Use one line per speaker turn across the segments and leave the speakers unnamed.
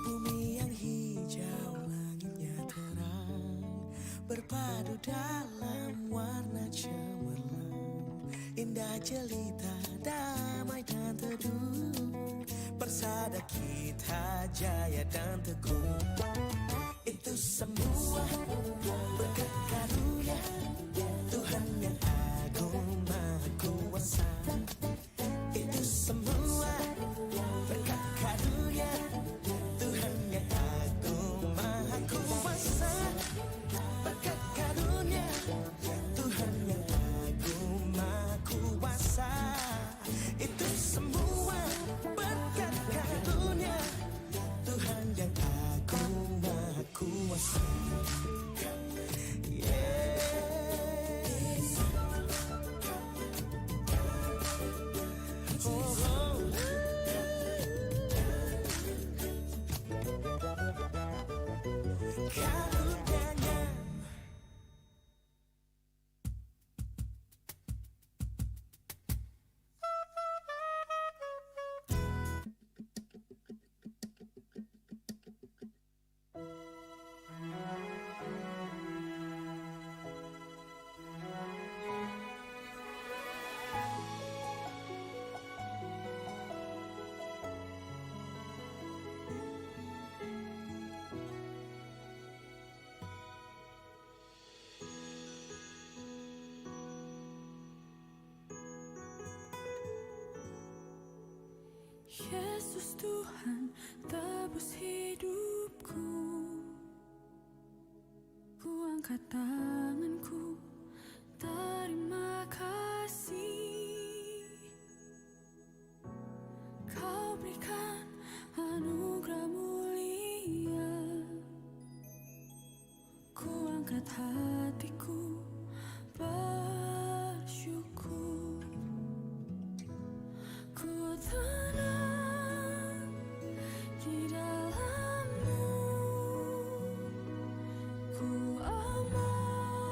Bumi yang hijau, langitnya terang, berpadu dalam warna cemerlang. Indah jelita, damai dan teduh, persada kita jaya dan teguh. Itu semua berkat karunia Tuhan yang agung maha kuasa. Itu semua berkat karunia Tuhan yang agung maha kuasa. Berkat karunia Tuhan yang agung maha kuasa. Itu semua berkat karunia Tuhan yang agung maha kuasa.
Yesus Tuhan tebus hidupku. Ku angkat tanganku, terima kasih. Kau berikan anugerah mulia. Ku angkat hatiku bersyukur. Ku tenang di dalam-Mu, ku aman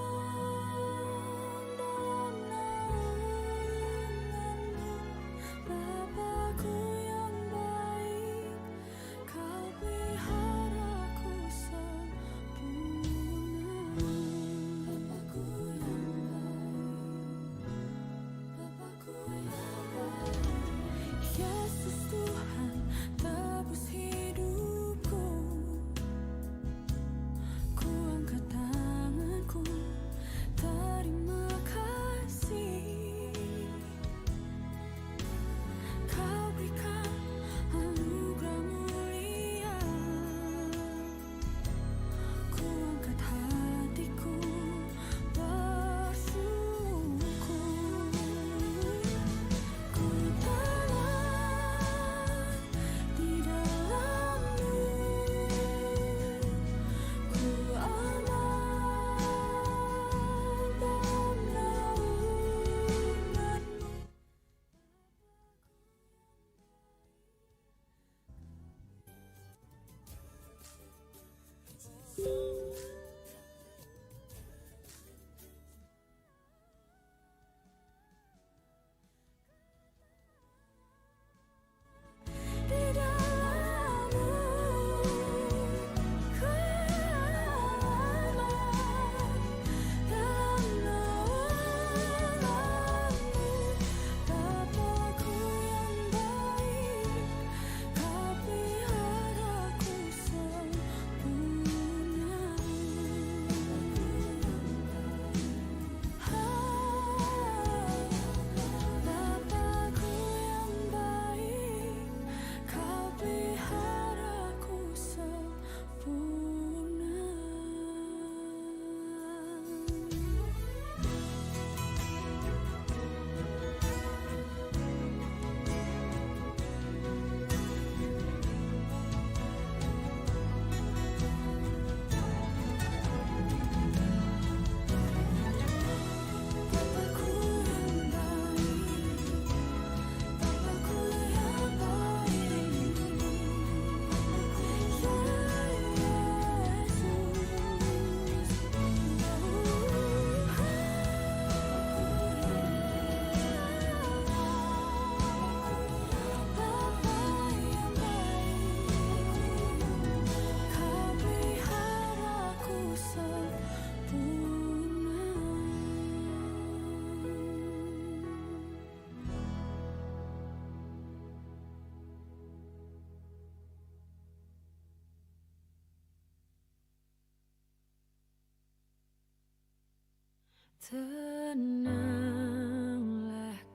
Tenanglah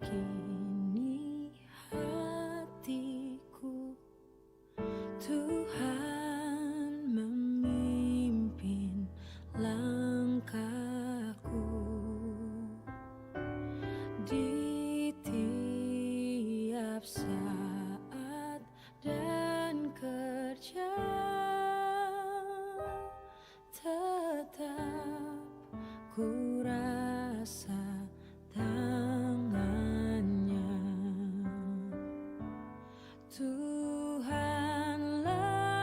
kini hatiku, Tuhan memimpin langkahku di tiap saat dan kerja, tetap ku rasa tangannya. Tuhanlah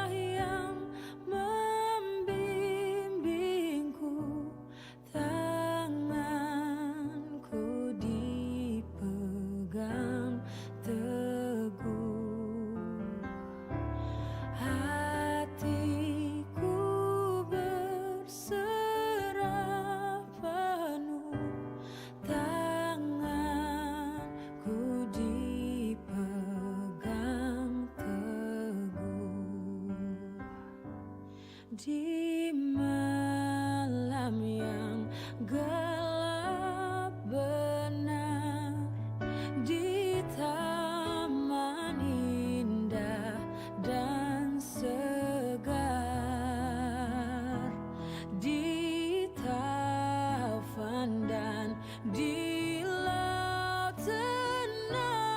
yang membimbingku, tanganku dipegang teguh, hatiku berserah penuh, tanganku dipegang teguh. Di malam yang gelap benar, di taman indah dan segar, di taufan dan di laut tenang,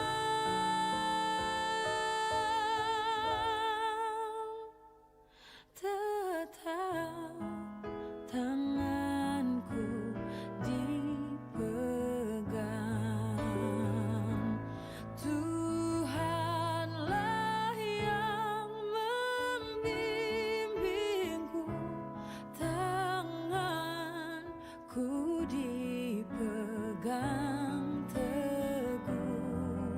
tetap tanganku dipegang. Tuhanlah yang membimbingku, tanganku dipegang teguh,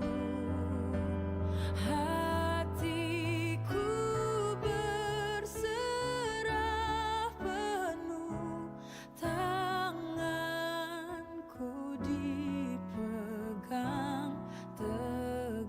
hatiku berserah penuh, tanganku dipegang teguh.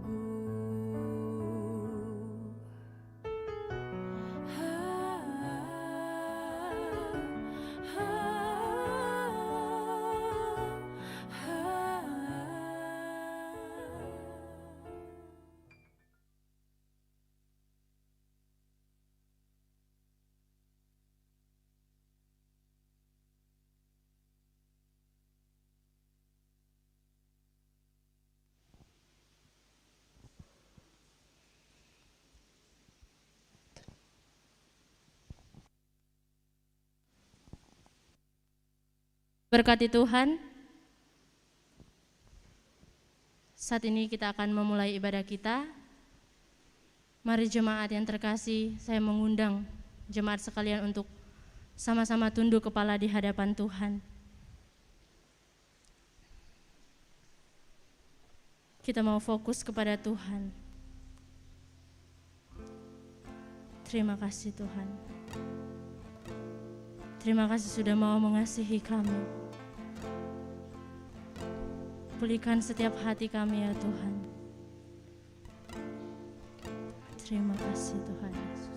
Berkati Tuhan, saat ini kita akan memulai ibadah kita. Mari jemaat yang terkasih, saya mengundang jemaat sekalian untuk sama-sama tunduk kepala di hadapan Tuhan. Kita mau fokus kepada Tuhan. Terima kasih Tuhan. Terima kasih sudah mau mengasihi kami. Pulihkan setiap hati kami ya Tuhan. Terima kasih Tuhan Yesus.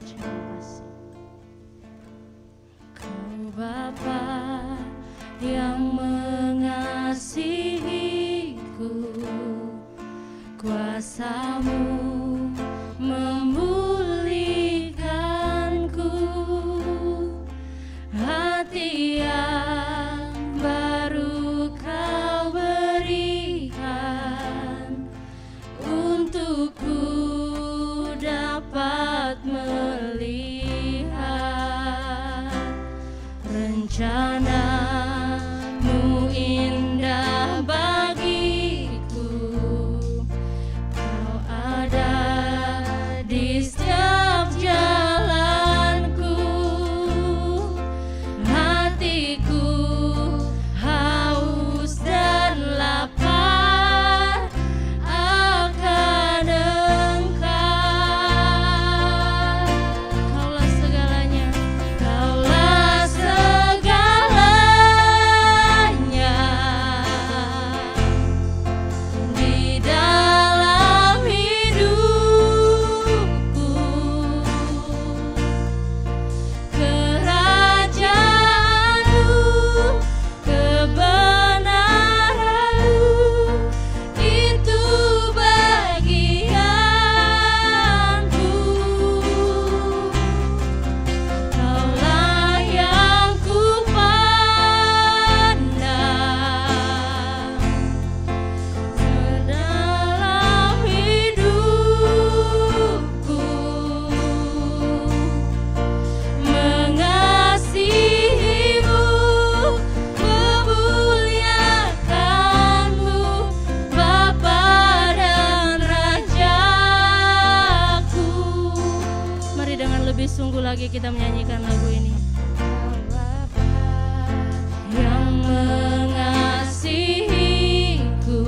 Terima kasih. Kau Bapa yang mengasihiku, kuasa-Mu memulihkanku, hati yang baru Kau berikan, untukku dapat melihat rencana-Mu indah bagiku. Kau ada di kita menyanyikan lagu ini.
yang mengasihiku,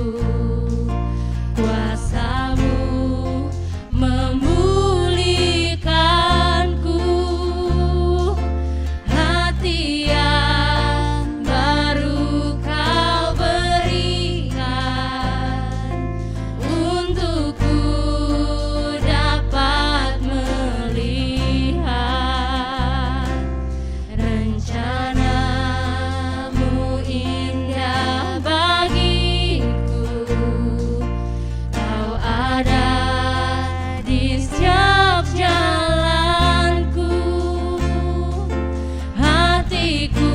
kuasa-Mu memulihkanku, hati yang baru Kau berikan, untukku dapat melihat rencana-Mu indah bagiku. Kau ada di setiap jalanku, hatiku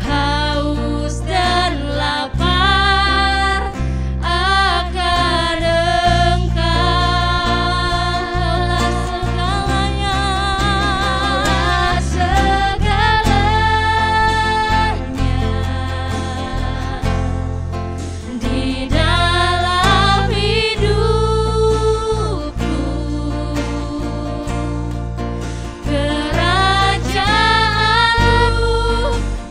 haus dan lapar akan Engkau. Kaulah segalanya di dalam hidupku, kerajaan-Mu,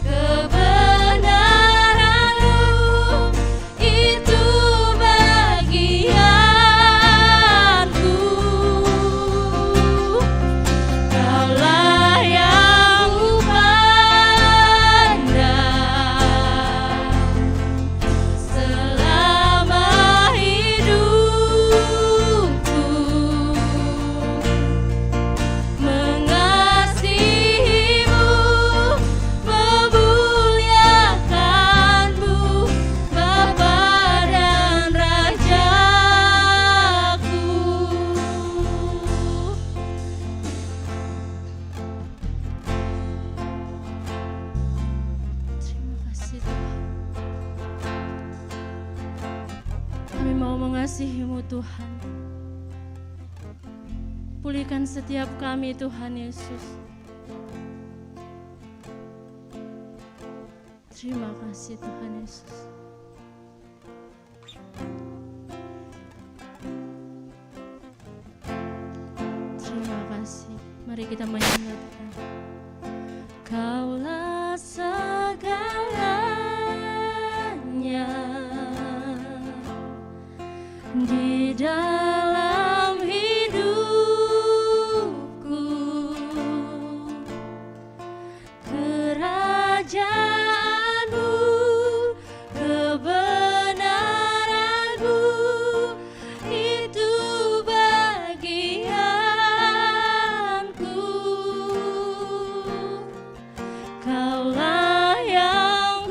kebenaran-Mu, itu bagianku. Kaulah yang kupandang selama hidupku, mengasihi-Mu, memuliakan-Mu, Bapa dan Rajaku.
Terima kasih Tuhan. Kami mau mengasihi-Mu Tuhan. Pulihkan setiap kami Tuhan Yesus. Terima kasih Tuhan Yesus. Terima kasih. Mari kita menyanyikan. Kaulah segalanya di dalam hidupku, kerajaan-Mu, kebenaran-Mu, itu bagianku. Kaulah yang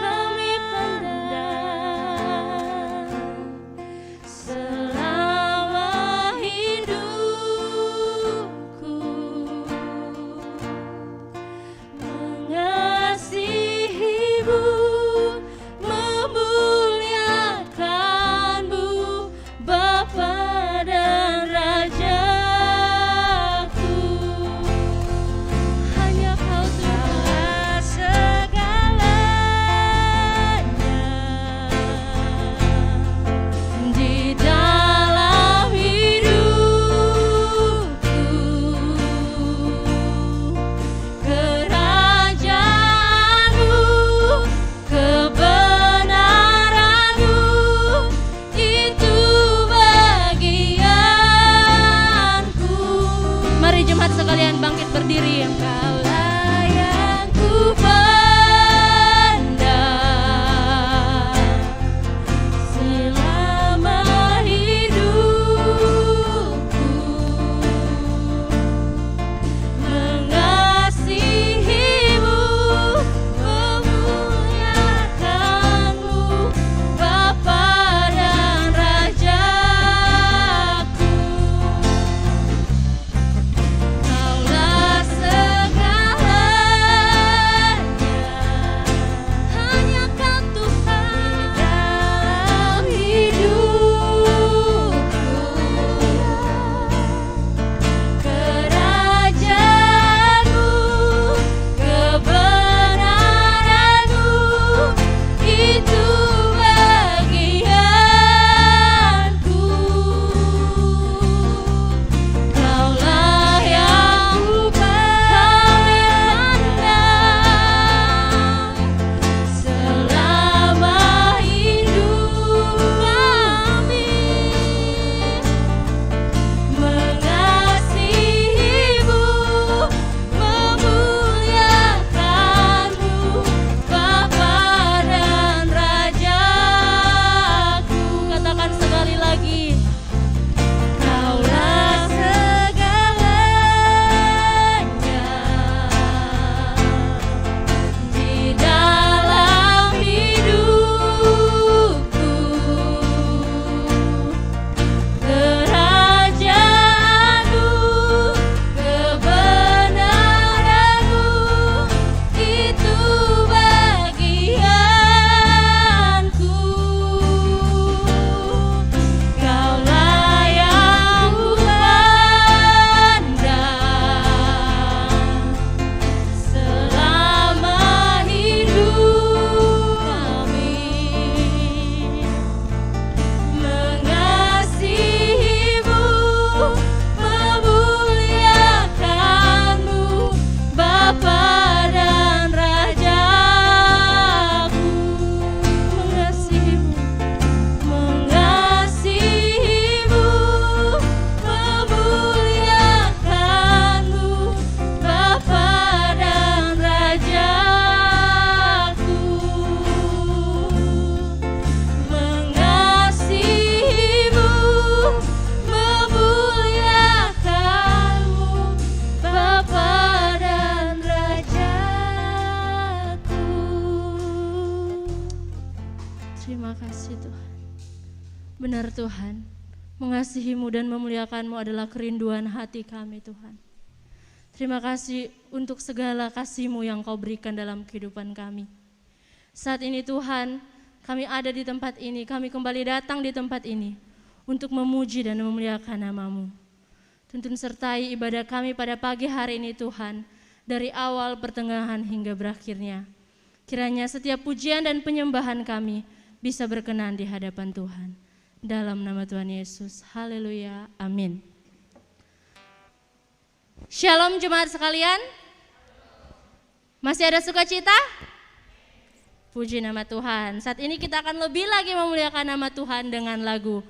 kami pandang selama Benar Tuhan, mengasihi-Mu dan memuliakan-Mu adalah kerinduan hati kami Tuhan. Terima kasih untuk segala kasih-Mu yang Kau berikan dalam kehidupan kami. Saat ini Tuhan, kami ada di tempat ini, kami kembali datang di tempat ini untuk memuji dan memuliakan nama-Mu. Tuntun sertai ibadah kami pada pagi hari ini Tuhan, dari awal, pertengahan hingga berakhirnya. Kiranya setiap pujian dan penyembahan kami bisa berkenan di hadapan Tuhan. Dalam nama Tuhan Yesus, haleluya, amin. Shalom jemaat sekalian. Masih ada sukacita? Puji nama Tuhan. Saat ini kita akan lebih lagi memuliakan nama Tuhan dengan lagu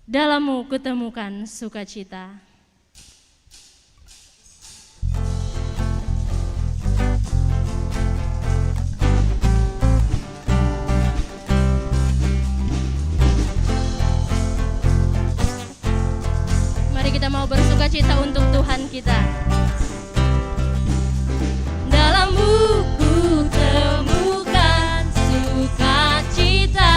Dalam-Mu Kutemukan Sukacita. Mari kita mau bersukacita untuk Tuhan kita. Dalam-Mu kutemukan sukacita.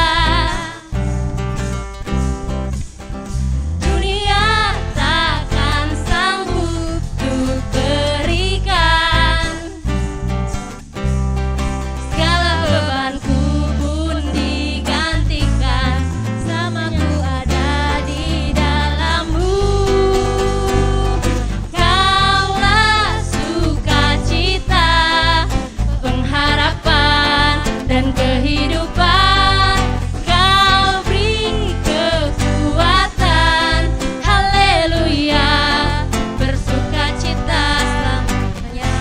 Dunia takkan sanggup untuk berikan. Segala bebanku pun digantikan. Samaku ada di dalam-Mu. Kaulah sukacita, pengharapan dan kehidupan. Kau beri kekuatan, haleluya, bersukacita selamanya.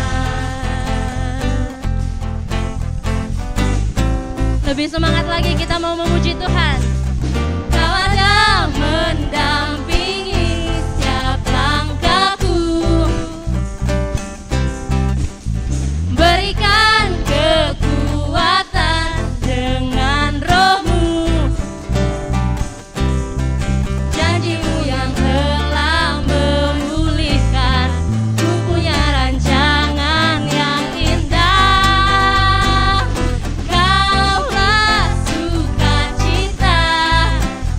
Lebih semangat lagi kita mau memuji Tuhan. Kau ada mendampingi setiap langkahku, berikan kekuatan dengan Roh-Mu. Janji-Mu yang telah memulihkan, Ku punya rancangan yang indah. Kaulah sukacita,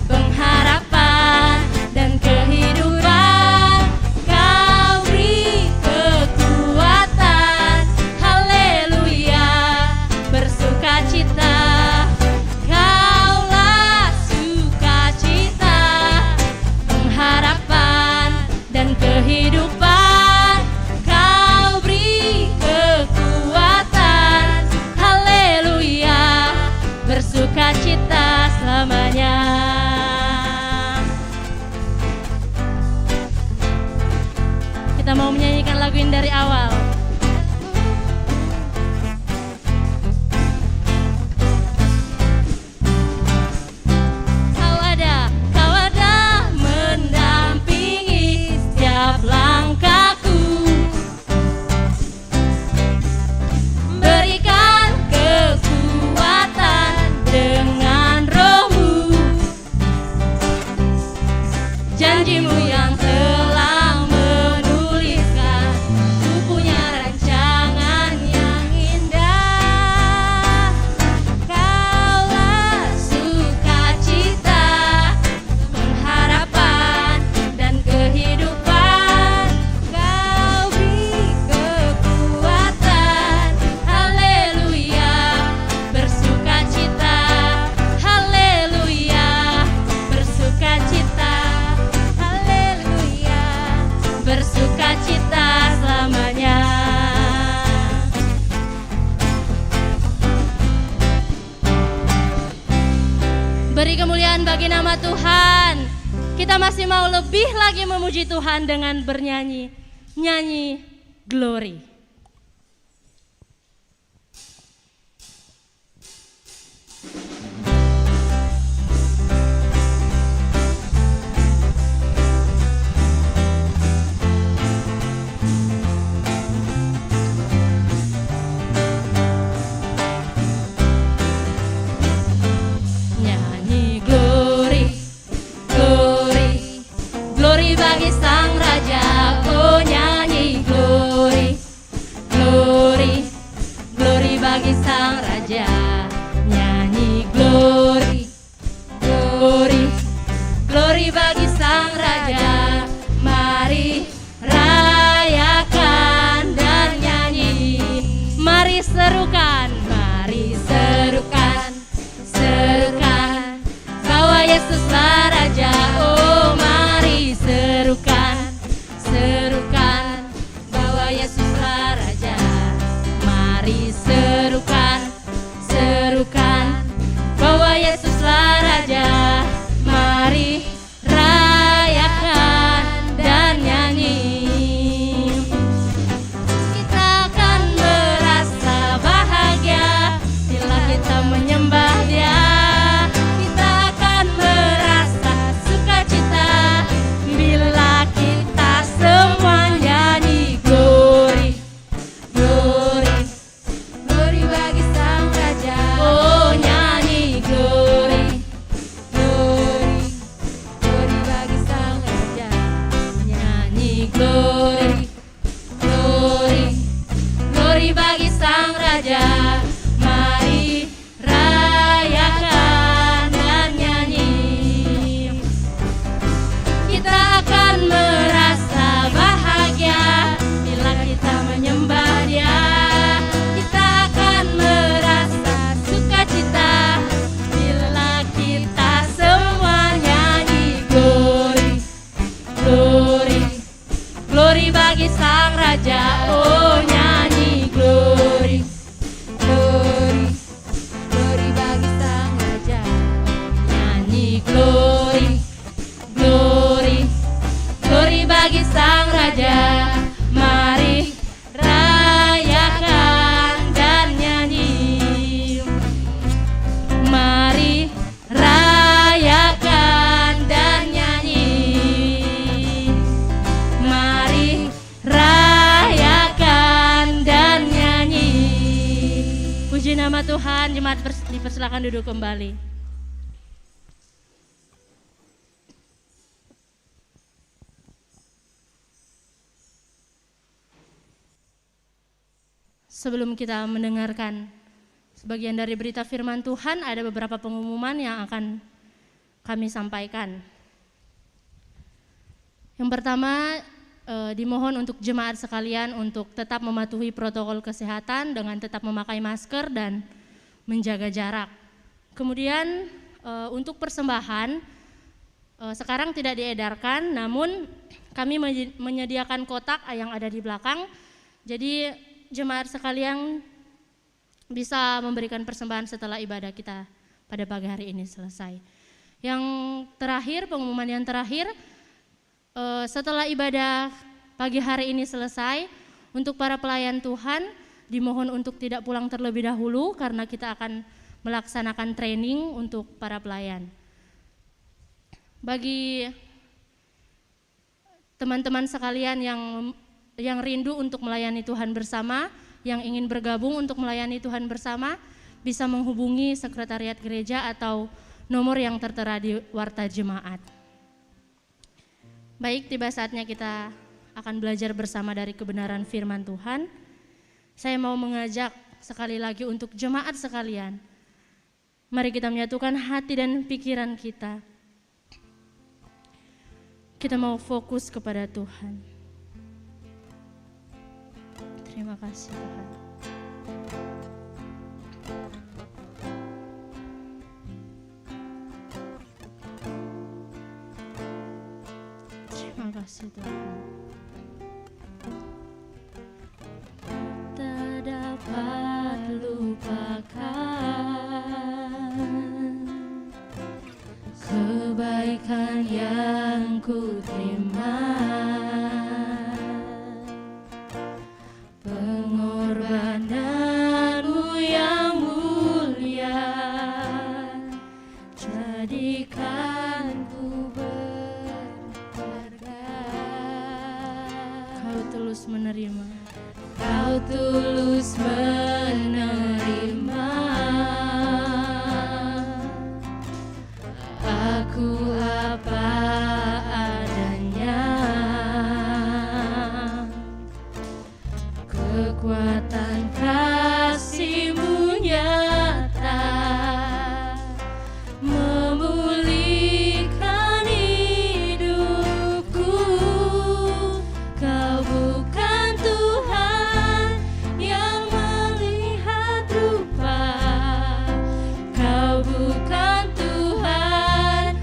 pengharapan dan kehidupan. Kau beri kekuatan, haleluya, bersukacita. Kaulah sukacita, pengharapan dan kehidupan. Kau beri kekuatan, haleluya, bersukacita selamanya. Kita mau menyanyikan lagu ini dari awal. Kau ada mendampingi setiap langkahku, berikan kekuatan dengan Roh-Mu. Janji-Mu yang telah menuliskan, Ku punya rancangan yang indah. Kaulah sukacita, pengharapan dan kehidupan. Kau beri kekuatan, haleluya, bersukacita, haleluya, bersukacita, haleluya, bersukacita selamanya. Beri kemuliaan bagi nama Tuhan. Kita masih mau lebih lagi memuji Tuhan dengan bernyanyi, nyanyi glory. Nyanyi glory, glory, glory bagi Sang Raja. Oh nyanyi glory, Yesuslah Raja. Oh mari serukan, serukan bahwa Yesuslah Raja. Mari serukan, serukan bahwa Yesuslah Raja. Mari rayakan dan nyanyi. Kita akan merasa bahagia bila kita menyembah Dia. Kita akan merasa sukacita bila kita semua nyanyi glory, glory, glory bagi Sang Raja. Oh nyanyi glory, glory, glory bagi Sang Raja. Nyanyi glory, glory, glory bagi Sang Raja. Mari rayakan dan nyanyi. Kita akan merasa bahagia bila kita menyembah Dia. Kita akan merasa sukacita bila kita semua nyanyi glory, glory, glory bagi Sang Raja. Oh nyanyi glory, glory, glory bagi Sang Raja. Nyanyi glory, glory, glory bagi Sang Raja. Mari rayakan dan nyanyi. Mari rayakan dan nyanyi. Mari rayakan dan nyanyi. Puji nama Tuhan. Jemaat dipersilakan duduk kembali. Sebelum kita mendengarkan sebagian dari berita firman Tuhan, ada beberapa pengumuman yang akan kami sampaikan. Yang pertama, dimohon untuk jemaat sekalian untuk tetap mematuhi protokol kesehatan dengan tetap memakai masker dan menjaga jarak. Kemudian untuk persembahan, sekarang tidak diedarkan, namun kami menyediakan kotak yang ada di belakang. Jadi jemaat sekalian bisa memberikan persembahan setelah ibadah kita pada pagi hari ini selesai. Yang terakhir, pengumuman yang terakhir, setelah ibadah pagi hari ini selesai, untuk para pelayan Tuhan dimohon untuk tidak pulang terlebih dahulu karena kita akan melaksanakan training untuk para pelayan. Bagi teman-teman sekalian yang rindu untuk melayani Tuhan bersama, yang ingin bergabung untuk melayani Tuhan bersama, bisa menghubungi sekretariat gereja atau nomor yang tertera di warta jemaat. Baik, tiba saatnya kita akan belajar bersama dari kebenaran firman Tuhan. Saya mau mengajak sekali lagi untuk jemaat sekalian, mari kita menyatukan hati dan pikiran kita. Kita mau fokus kepada Tuhan. Terima kasih Tuhan. Terima kasih Tuhan. Tak dapat lupakan kebaikan yang ku terima, pengorbananmu yang mulia, jadikan ku berharga. Kau tulus menerima, Kau tulus menerima aku apa adanya. Kekuatan kasih-Mu nyata memulihkan hidupku. Kau bukan Tuhan yang melihat rupa, Kau bukan Tuhan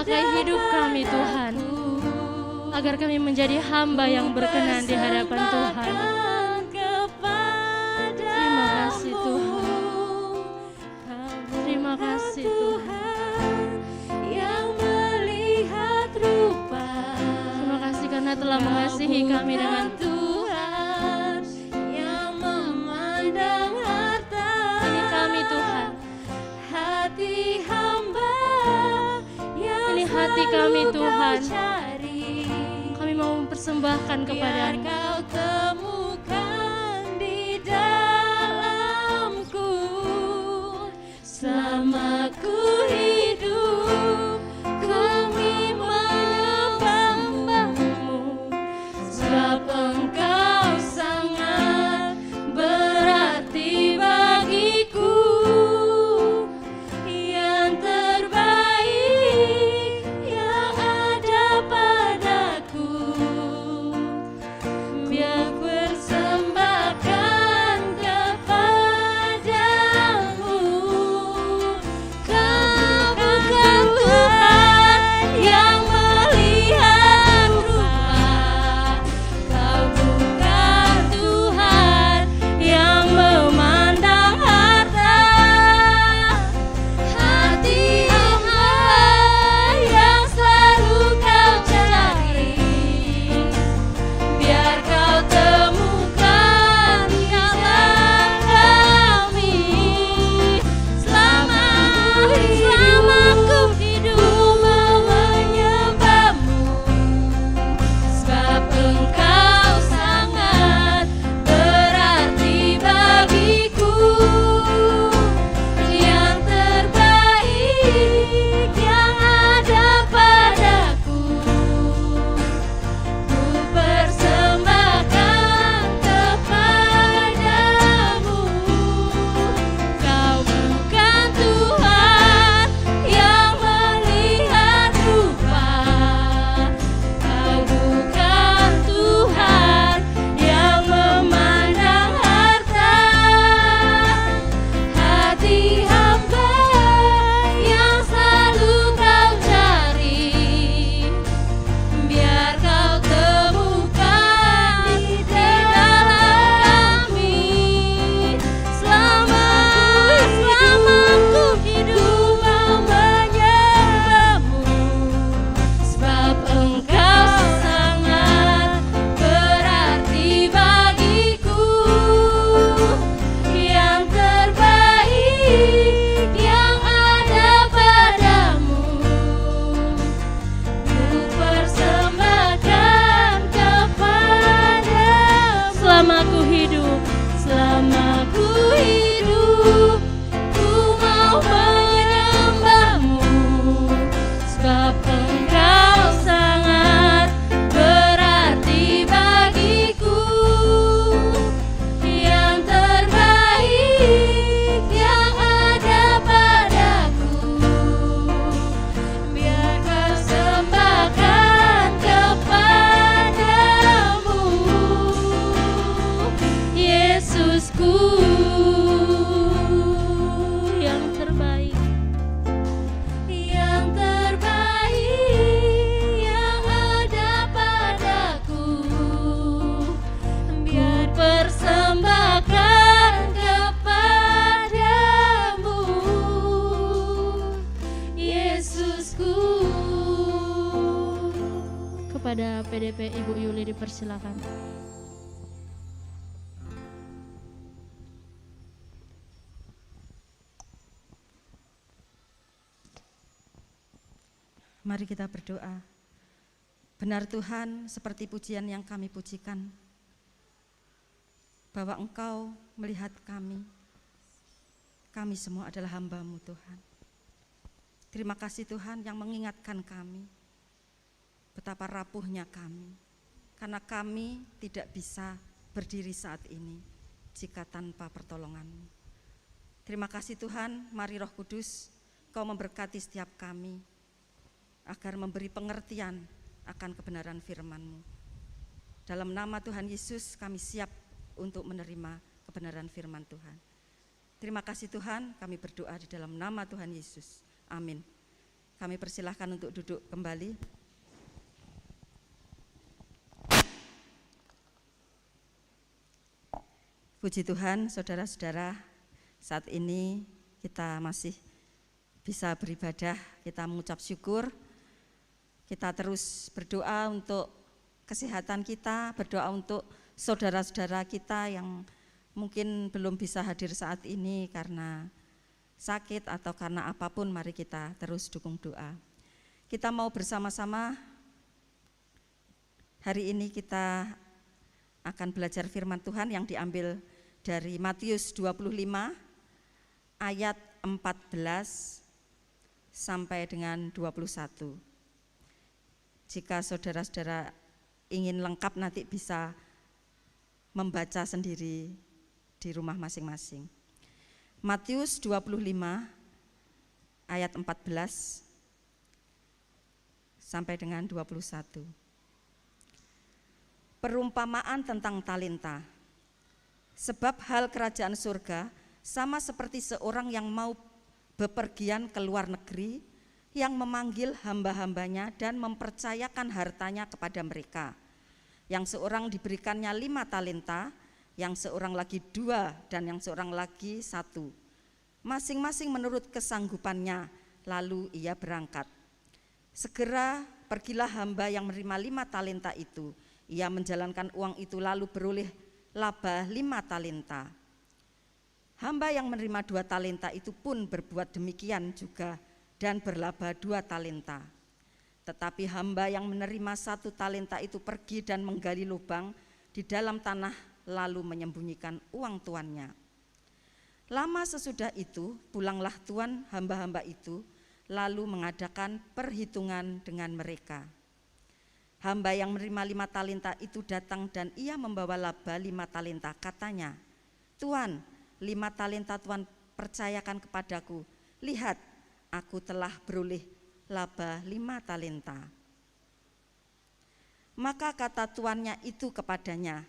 pakai hidup kami Tuhan, agar kami menjadi hamba yang berkenan di hadapan Tuhan. Terima kasih Tuhan. Terima kasih Tuhan. Terima kasih karena telah mengasihi kami dengan
Tuhan yang memandang harta.
ini kami Tuhan.
Hati hamba yang
Ini hati kami
selalu
Tuhan.
kau cari.
Kami mau mempersembahkan
Biar
kepadamu.
kau temukan di dalamku. Selama ku hidup, kami menyembahmu, sebab Engkau sangat berarti bagiku. Yang terbaik yang ada padaku, biar persembahkan kepadamu. Kau bukan Tuhan yang melihat rupa, Kau bukan Tuhan yang memandang harta. Hati hamba yang selalu Kau cari, biar Kau temukan di dalam kami. Selama ku hidup menyembahmu, sebab Engkau sangat berarti bagiku. Yang terbaik yang ada padaku, ku persembahkan kepadamu. Kau bukan Tuhan yang melihat rupa, Kau bukan Tuhan yang memandang harta. Hati hamba yang selalu Kau cari, biar Kau temukan di dalam kami. Selama ku hidup menyembahmu, sebab Engkau sangat berarti bagiku. Yang terbaik yang ada padamu, ku persembahkan kepadamu.
Selama ku hidup,
Selama ku hidup, ku mau menyembahmu, sebab Engkau sangat berarti bagiku. Yang terbaik yang ada padaku, biar Kau sembahkan kepadamu. Yesusku
yang terbaik.
yang terbaik yang ada padaku, biar persembahkan kepadamu. Yesusku.
Kepada PDP Ibu Yuli dipersilakan.
Mari kita berdoa. Benar Tuhan, seperti pujian yang kami pujikan, bahwa Engkau melihat kami semua adalah hamba-Mu Tuhan. Terima kasih Tuhan yang mengingatkan kami betapa rapuhnya kami, karena kami tidak bisa berdiri saat ini jika tanpa pertolongan-Mu. Terima kasih Tuhan, mari Roh Kudus Kau memberkati setiap kami, agar memberi pengertian akan kebenaran firman-Mu. Dalam nama Tuhan Yesus kami siap untuk menerima kebenaran firman Tuhan. Terima kasih Tuhan, kami berdoa di dalam nama Tuhan Yesus. Amin. kami persilahkan untuk duduk kembali. Puji Tuhan, saudara-saudara, saat ini kita masih bisa beribadah, kita mengucap syukur, kita terus berdoa untuk kesehatan kita, berdoa untuk saudara-saudara kita yang mungkin belum bisa hadir saat ini karena sakit atau karena apapun, mari kita terus dukung doa. Kita mau bersama-sama hari ini kita akan belajar firman Tuhan yang diambil dari Matius 25 ayat 14 sampai dengan 21. Jika saudara-saudara ingin lengkap nanti bisa membaca sendiri di rumah masing-masing. Matius 25 ayat 14 sampai dengan 21. Perumpamaan tentang talenta. Sebab hal kerajaan surga sama seperti seorang yang mau bepergian ke luar negeri, yang memanggil hamba-hambanya dan mempercayakan hartanya kepada mereka. Yang seorang diberikannya 5 talenta, yang seorang lagi 2, dan yang seorang lagi 1. Masing-masing menurut kesanggupannya, lalu ia berangkat. Segera pergilah hamba yang menerima 5 talenta itu. Ia menjalankan uang itu lalu beroleh laba 5 talenta. Hamba yang menerima 2 talenta itu pun berbuat demikian juga dan berlaba 2 talenta. Tetapi hamba yang menerima 1 talenta itu pergi dan menggali lubang di dalam tanah lalu menyembunyikan uang tuannya. Lama sesudah itu pulanglah tuan hamba-hamba itu lalu mengadakan perhitungan dengan mereka. Hamba yang menerima 5 talenta itu datang dan ia membawa laba 5 talenta. Katanya, Tuan, 5 talenta Tuan percayakan kepadaku. Lihat, aku telah beroleh laba 5 talenta. Maka kata tuannya itu kepadanya,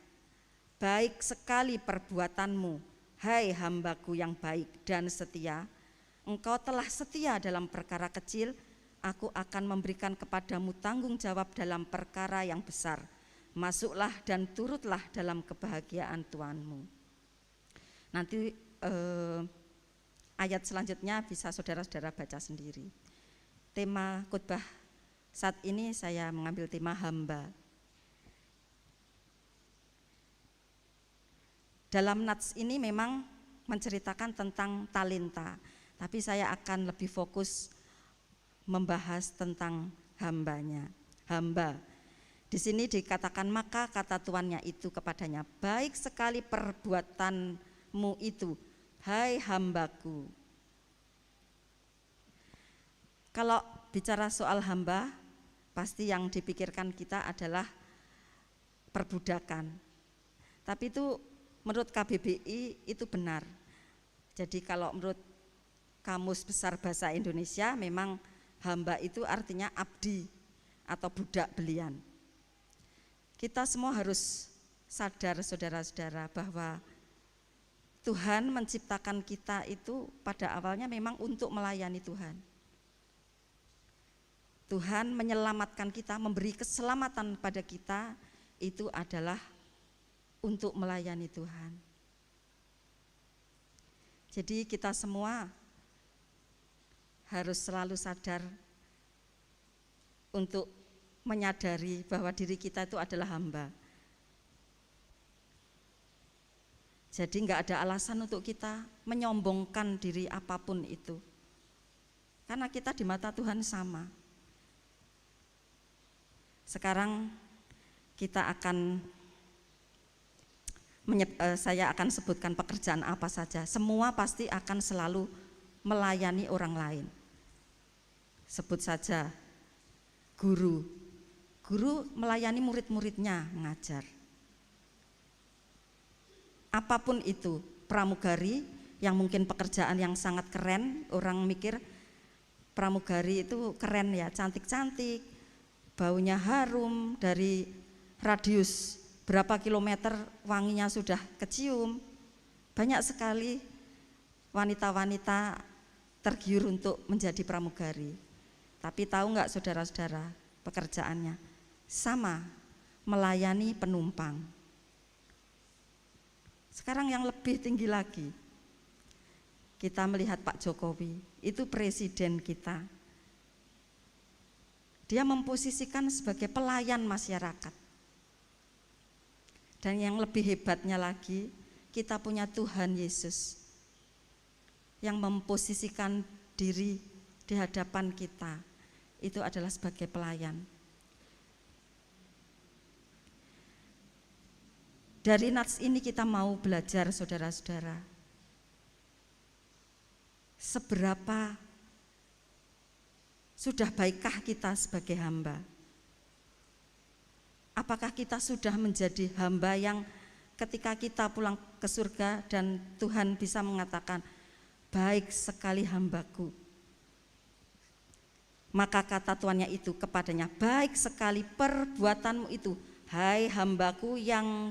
baik sekali perbuatanmu, hai hambaku yang baik dan setia. Engkau telah setia dalam perkara kecil, aku akan memberikan kepadamu tanggung jawab dalam perkara yang besar. Masuklah dan turutlah dalam kebahagiaan Tuanmu. Nanti ayat selanjutnya bisa saudara-saudara baca sendiri. Tema khotbah saat ini saya mengambil tema hamba. Dalam nats ini memang menceritakan tentang talenta, tapi saya akan lebih fokus membahas tentang hambanya. Hamba. Di sini dikatakan maka kata tuannya itu kepadanya, baik sekali perbuatanmu itu, hai hambaku. Kalau bicara soal hamba, pasti yang dipikirkan kita adalah perbudakan. Tapi itu menurut KBBI itu benar. Jadi kalau menurut Kamus Besar Bahasa Indonesia memang hamba itu artinya abdi atau budak belian. Kita semua harus sadar saudara-saudara bahwa Tuhan menciptakan kita itu pada awalnya memang untuk melayani Tuhan. Tuhan menyelamatkan kita, memberi keselamatan pada kita itu adalah untuk melayani Tuhan. Jadi kita semua harus selalu sadar untuk menyadari bahwa diri kita itu adalah hamba. Jadi enggak ada alasan untuk kita menyombongkan diri apapun itu. Karena kita di mata Tuhan sama. Sekarang kita akan saya akan sebutkan pekerjaan apa saja. Semua pasti akan selalu melayani orang lain. Sebut saja guru. Guru melayani murid-muridnya mengajar. Apapun itu, pramugari yang mungkin pekerjaan yang sangat keren, orang mikir pramugari itu keren ya, cantik-cantik, baunya harum, dari radius berapa kilometer wanginya sudah kecium. Banyak sekali wanita-wanita tergiur untuk menjadi pramugari. Tapi tahu nggak saudara-saudara, pekerjaannya sama, melayani penumpang. Sekarang yang lebih tinggi lagi, kita melihat Pak Jokowi, itu presiden kita. Dia memposisikan sebagai pelayan masyarakat. Dan yang lebih hebatnya lagi, kita punya Tuhan Yesus yang memposisikan diri di hadapan kita, itu adalah sebagai pelayan. Dari nats ini kita mau belajar saudara-saudara, seberapa sudah baikkah kita sebagai hamba? Apakah kita sudah menjadi hamba yang ketika kita pulang ke surga dan Tuhan bisa mengatakan, baik sekali hambaku. Maka kata tuannya itu kepadanya, baik sekali perbuatanmu itu, hai hambaku yang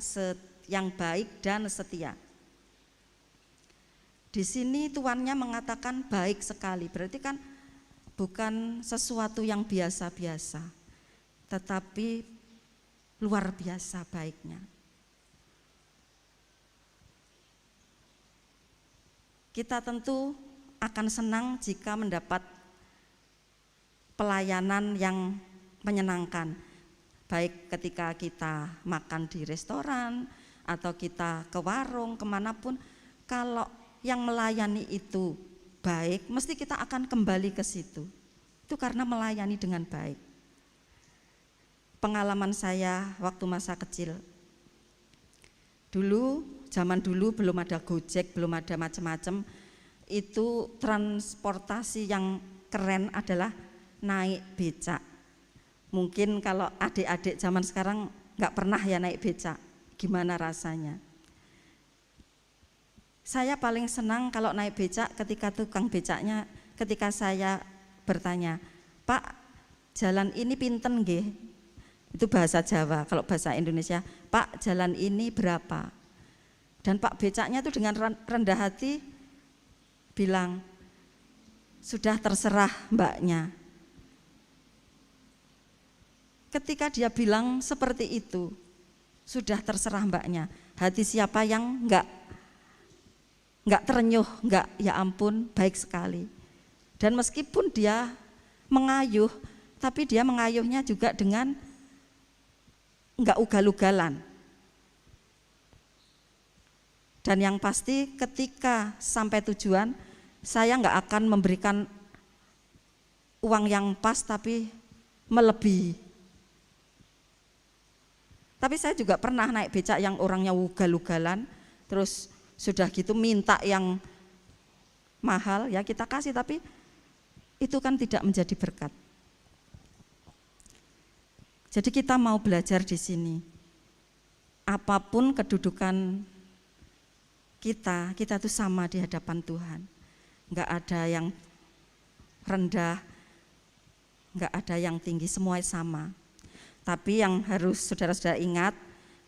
baik dan setia. Di sini tuannya mengatakan baik sekali, berarti kan bukan sesuatu yang biasa-biasa, tetapi luar biasa baiknya. Kita tentu akan senang jika mendapat pelayanan yang menyenangkan, baik ketika kita makan di restoran atau kita ke warung, kemanapun. Kalau yang melayani itu baik, mesti kita akan kembali ke situ. Itu karena melayani dengan baik. Pengalaman saya waktu masa kecil, zaman dulu belum ada Gojek, belum ada macam-macam. Itu transportasi yang keren adalah naik becak. Mungkin kalau adik-adik zaman sekarang nggak pernah ya naik becak, gimana rasanya? Saya paling senang kalau naik becak ketika tukang becaknya, ketika saya bertanya, Pak, jalan ini pinten nggih? Itu bahasa Jawa. Kalau bahasa Indonesia, Pak, jalan ini berapa? Dan Pak becaknya itu dengan rendah hati bilang, sudah terserah mbaknya. Ketika dia bilang seperti itu, sudah terserah mbaknya, hati siapa yang enggak terenyuh, enggak, ya ampun, baik sekali. Dan meskipun dia mengayuh, tapi dia mengayuhnya juga dengan enggak ugal-ugalan. Dan yang pasti ketika sampai tujuan, saya enggak akan memberikan uang yang pas tapi melebihi. Tapi saya juga pernah naik becak yang orangnya ugal-ugalan, terus sudah gitu minta yang mahal, ya kita kasih, tapi itu kan tidak menjadi berkat. Jadi kita mau belajar di sini, apapun kedudukan kita itu sama di hadapan Tuhan. Enggak ada yang rendah, enggak ada yang tinggi, semua sama. Tapi yang harus saudara-saudara ingat,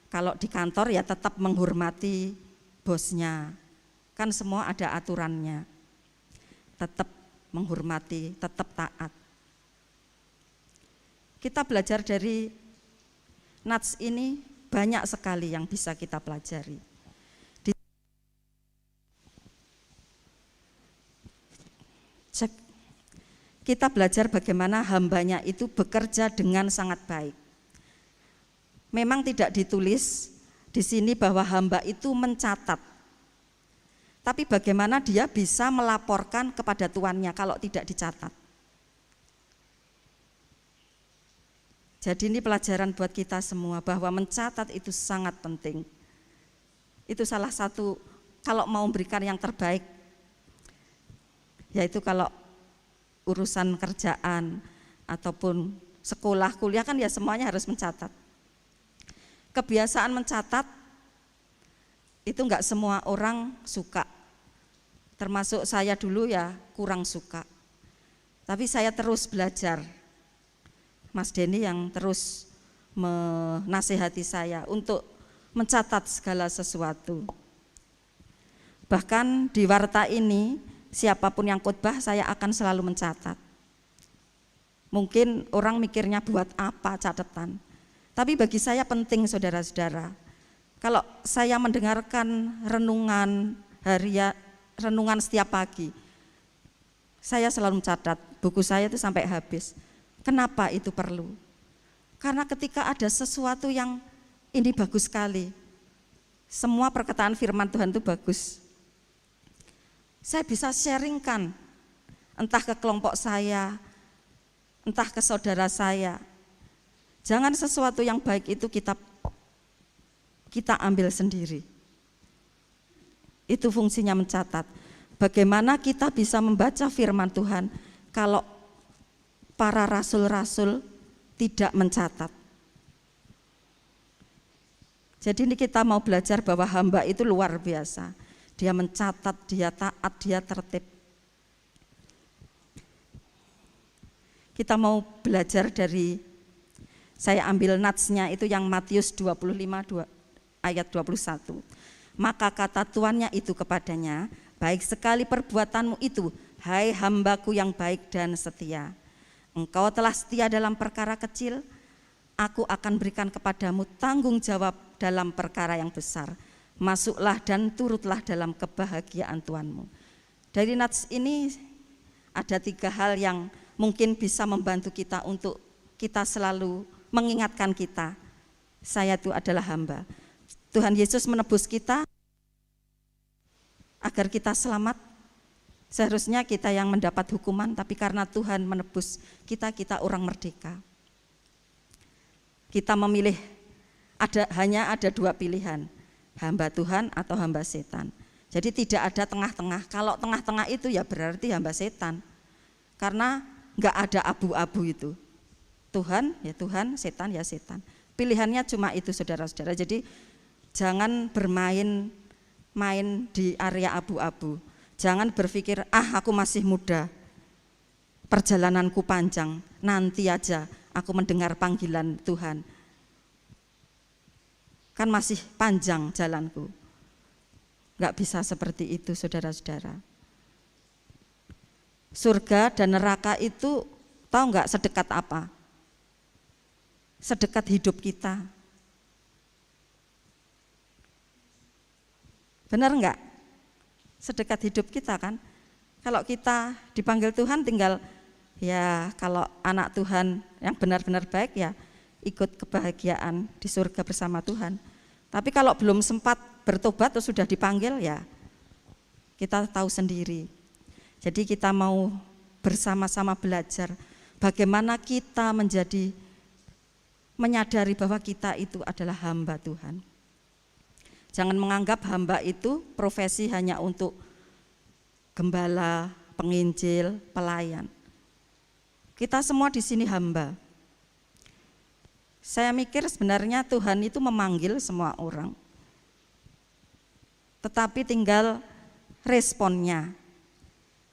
kalau di kantor ya tetap menghormati bosnya. Kan semua ada aturannya. Tetap menghormati, tetap taat. Kita belajar dari nats ini banyak sekali yang bisa kita pelajari. Kita belajar bagaimana hambanya itu bekerja dengan sangat baik. Memang tidak ditulis di sini bahwa hamba itu mencatat. Tapi bagaimana dia bisa melaporkan kepada tuannya kalau tidak dicatat. Jadi ini pelajaran buat kita semua bahwa mencatat itu sangat penting. Itu salah satu kalau mau memberikan yang terbaik, yaitu kalau urusan kerjaan ataupun sekolah, kuliah kan ya semuanya harus mencatat. Kebiasaan mencatat itu enggak semua orang suka. Termasuk saya dulu ya kurang suka. Tapi saya terus belajar. Mas Denny yang terus menasihati saya untuk mencatat segala sesuatu. Bahkan di warta ini, siapapun yang khotbah saya akan selalu mencatat. Mungkin orang mikirnya buat apa catatan. Tapi bagi saya penting saudara-saudara. Kalau saya mendengarkan renungan renungan setiap pagi, saya selalu mencatat, buku saya itu sampai habis. Kenapa itu perlu? Karena ketika ada sesuatu yang ini bagus sekali, semua perkataan firman Tuhan itu bagus. Saya bisa sharingkan, entah ke kelompok saya, entah ke saudara saya. Jangan sesuatu yang baik itu kita ambil sendiri. Itu fungsinya mencatat. Bagaimana kita bisa membaca firman Tuhan kalau para rasul-rasul tidak mencatat. Jadi ini kita mau belajar bahwa hamba itu luar biasa. Dia mencatat, dia taat, dia tertib. Kita mau belajar dari, saya ambil natsnya itu yang Matius 25 ayat 21. Maka kata tuannya itu kepadanya, baik sekali perbuatanmu itu, hai hambaku yang baik dan setia. Engkau telah setia dalam perkara kecil, aku akan berikan kepadamu tanggung jawab dalam perkara yang besar. Masuklah dan turutlah dalam kebahagiaan Tuhanmu. Dari nats ini ada 3 hal yang mungkin bisa membantu kita untuk kita selalu mengingatkan kita, saya itu adalah hamba. Tuhan Yesus menebus kita agar kita selamat. Seharusnya kita yang mendapat hukuman, tapi karena Tuhan menebus kita, kita orang merdeka. Kita memilih, hanya ada 2 pilihan, hamba Tuhan atau hamba setan. Jadi tidak ada tengah-tengah. Kalau tengah-tengah itu ya berarti hamba setan. Karena enggak ada abu-abu itu. Tuhan ya Tuhan, setan ya setan. Pilihannya cuma itu saudara-saudara. Jadi jangan bermain di area abu-abu. Jangan berpikir, aku masih muda, perjalananku panjang, nanti aja aku mendengar panggilan Tuhan. Kan masih panjang jalanku. Enggak bisa seperti itu saudara-saudara. Surga dan neraka itu tahu enggak sedekat apa? Sedekat hidup kita. Benar enggak? Sedekat hidup kita kan. Kalau kita dipanggil Tuhan tinggal ya kalau anak Tuhan yang benar-benar baik ya ikut kebahagiaan di surga bersama Tuhan. Tapi kalau belum sempat bertobat atau sudah dipanggil ya kita tahu sendiri. Jadi kita mau bersama-sama belajar bagaimana kita menyadari bahwa kita itu adalah hamba Tuhan. Jangan menganggap hamba itu profesi hanya untuk gembala, penginjil, pelayan. Kita semua di sini hamba. Saya mikir sebenarnya Tuhan itu memanggil semua orang. Tetapi tinggal responnya.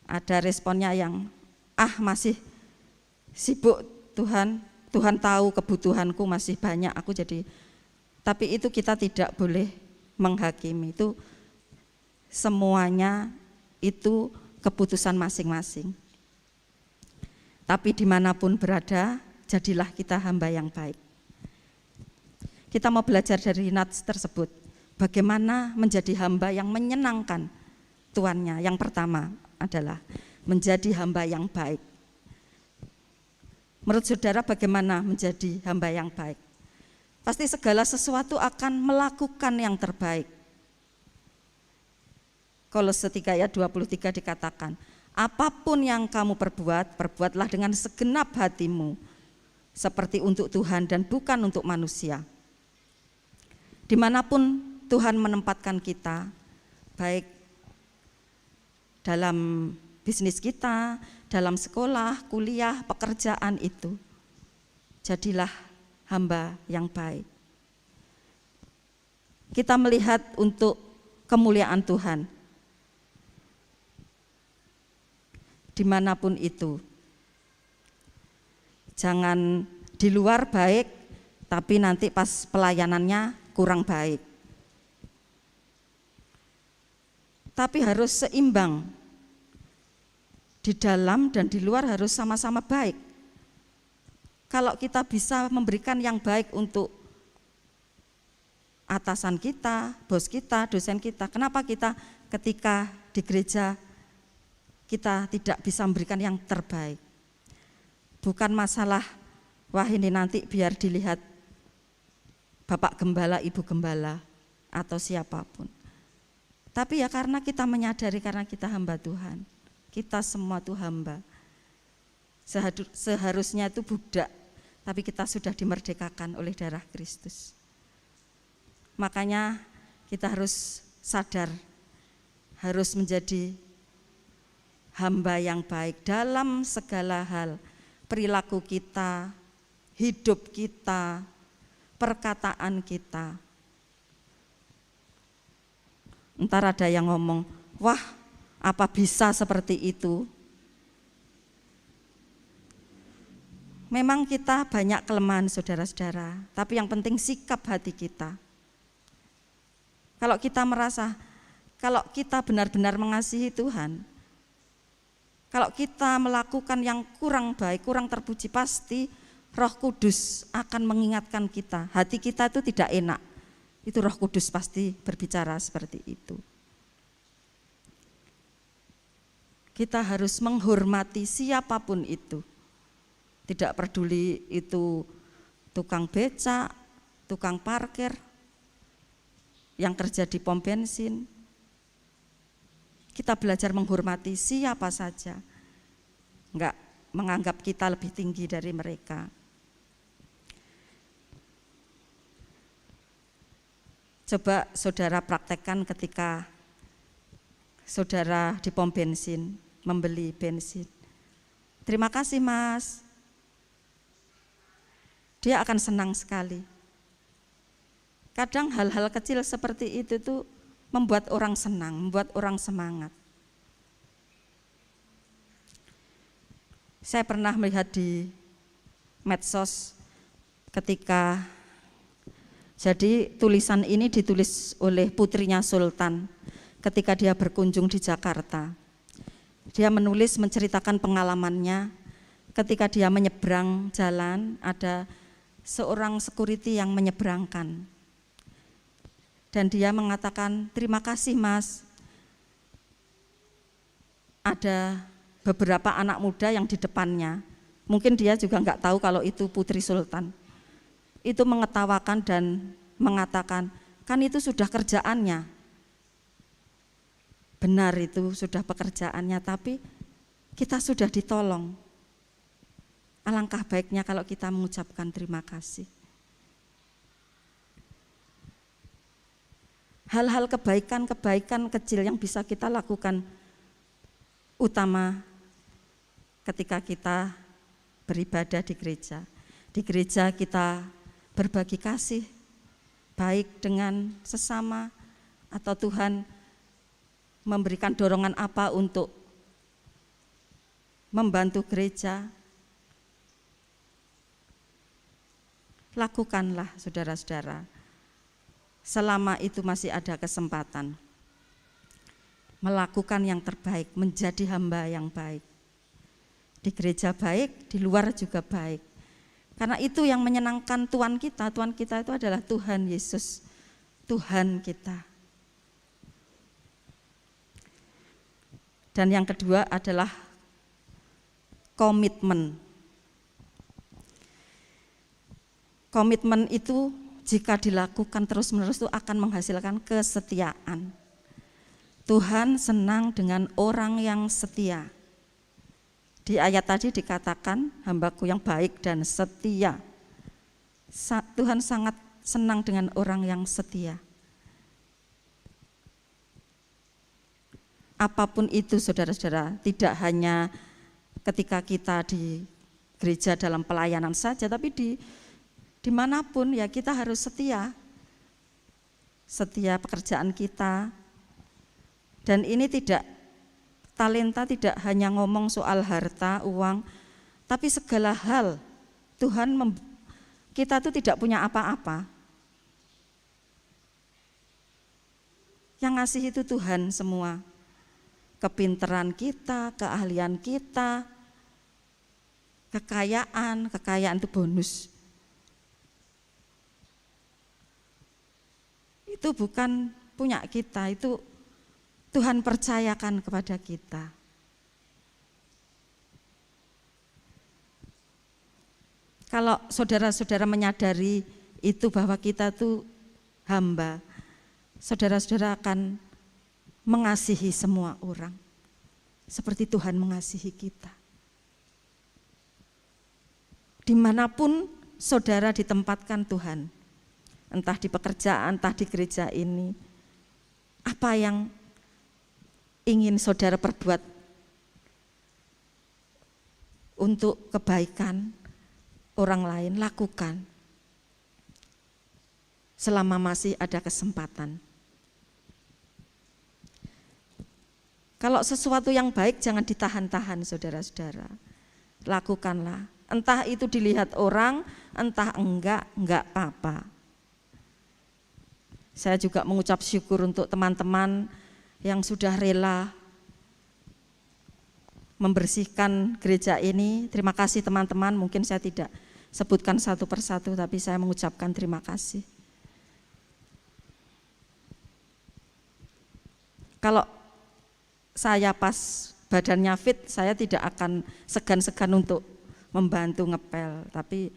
Ada responnya yang masih sibuk Tuhan tahu kebutuhanku masih banyak aku jadi. Tapi itu kita tidak boleh menghakimi, itu semuanya itu keputusan masing-masing. Tapi dimanapun berada, jadilah kita hamba yang baik. Kita mau belajar dari nats tersebut, bagaimana menjadi hamba yang menyenangkan tuannya. Yang pertama adalah menjadi hamba yang baik. Menurut saudara bagaimana menjadi hamba yang baik? Pasti segala sesuatu akan melakukan yang terbaik. Kolose 3 ayat 23 dikatakan, apapun yang kamu perbuat, perbuatlah dengan segenap hatimu, seperti untuk Tuhan dan bukan untuk manusia. Dimanapun Tuhan menempatkan kita, baik dalam bisnis kita, dalam sekolah, kuliah, pekerjaan itu, jadilah hamba yang baik. Kita melihat untuk kemuliaan Tuhan dimanapun itu. Jangan di luar baik tapi nanti pas pelayanannya kurang baik. Tapi harus seimbang. Di dalam dan di luar harus sama-sama baik. Kalau kita bisa memberikan yang baik untuk atasan kita, bos kita, dosen kita, kenapa kita ketika di gereja kita tidak bisa memberikan yang terbaik? Bukan masalah, wah ini nanti biar dilihat Bapak Gembala, Ibu Gembala, atau siapapun. Tapi ya karena kita menyadari, karena kita hamba Tuhan. Kita semua itu hamba. Seharusnya itu budak, tapi kita sudah dimerdekakan oleh darah Kristus. Makanya kita harus sadar, harus menjadi hamba yang baik dalam segala hal. Perilaku kita, hidup kita, perkataan kita. Entar ada yang ngomong, wah apa bisa seperti itu? Memang kita banyak kelemahan saudara-saudara, tapi yang penting sikap hati kita. Kalau kita merasa, kalau kita benar-benar mengasihi Tuhan, kalau kita melakukan yang kurang baik, kurang terpuji, pasti Roh Kudus akan mengingatkan kita. Hati kita itu tidak enak, itu Roh Kudus pasti berbicara seperti itu. Kita harus menghormati siapapun itu. Tidak peduli itu tukang becak, tukang parkir, yang kerja di pom bensin. Kita belajar menghormati siapa saja, enggak menganggap kita lebih tinggi dari mereka. Coba saudara praktekkan ketika saudara di pom bensin, membeli bensin. Terima kasih Mas. Dia akan senang sekali. Kadang hal-hal kecil seperti itu tuh membuat orang senang, membuat orang semangat. Saya pernah melihat di medsos ketika, jadi tulisan ini ditulis oleh putrinya Sultan ketika dia berkunjung di Jakarta. Dia menulis menceritakan pengalamannya ketika dia menyeberang jalan, ada seorang security yang menyeberangkan. Dan dia mengatakan, terima kasih Mas. Ada beberapa anak muda yang di depannya. Mungkin dia juga enggak tahu kalau itu Putri Sultan. Itu mengetawakan dan mengatakan, kan itu sudah kerjaannya. Benar itu sudah pekerjaannya, tapi kita sudah ditolong. Alangkah baiknya kalau kita mengucapkan terima kasih. Hal-hal kebaikan-kebaikan kecil yang bisa kita lakukan, utama ketika kita beribadah di gereja. Di gereja kita berbagi kasih, baik dengan sesama, atau Tuhan memberikan dorongan apa untuk membantu gereja. Lakukanlah saudara-saudara, selama itu masih ada kesempatan. Melakukan yang terbaik, menjadi hamba yang baik. Di gereja baik, di luar juga baik. Karena itu yang menyenangkan Tuhan kita. Tuhan kita itu adalah Tuhan Yesus, Tuhan kita. Dan yang kedua adalah komitmen. Komitmen itu jika dilakukan terus-menerus itu akan menghasilkan kesetiaan. Tuhan senang dengan orang yang setia. Di ayat tadi dikatakan, hambaku yang baik dan setia. Tuhan sangat senang dengan orang yang setia. Apapun itu saudara-saudara, tidak hanya ketika kita di gereja dalam pelayanan saja, tapi dimanapun ya kita harus setia. Setia pekerjaan kita. Dan ini talenta tidak hanya ngomong soal harta, uang, tapi segala hal. Kita tuh tidak punya apa-apa. Yang ngasih itu Tuhan semua. Kepintaran kita, keahlian kita, kekayaan itu bonus. Itu bukan punya kita, itu Tuhan percayakan kepada kita. Kalau saudara-saudara menyadari itu bahwa kita tuh hamba, saudara-saudara akan mengasihi semua orang seperti Tuhan mengasihi kita. Dimanapun saudara ditempatkan Tuhan, entah di pekerjaan, entah di gereja ini, apa yang ingin saudara perbuat untuk kebaikan orang lain, lakukan selama masih ada kesempatan. Kalau sesuatu yang baik jangan ditahan-tahan, saudara-saudara. Lakukanlah. Entah itu dilihat orang, entah enggak apa-apa. Saya juga mengucap syukur untuk teman-teman yang sudah rela membersihkan gereja ini. Terima kasih teman-teman, mungkin saya tidak sebutkan satu persatu, tapi saya mengucapkan terima kasih. Kalau saya pas badannya fit, saya tidak akan segan-segan untuk membantu ngepel, tapi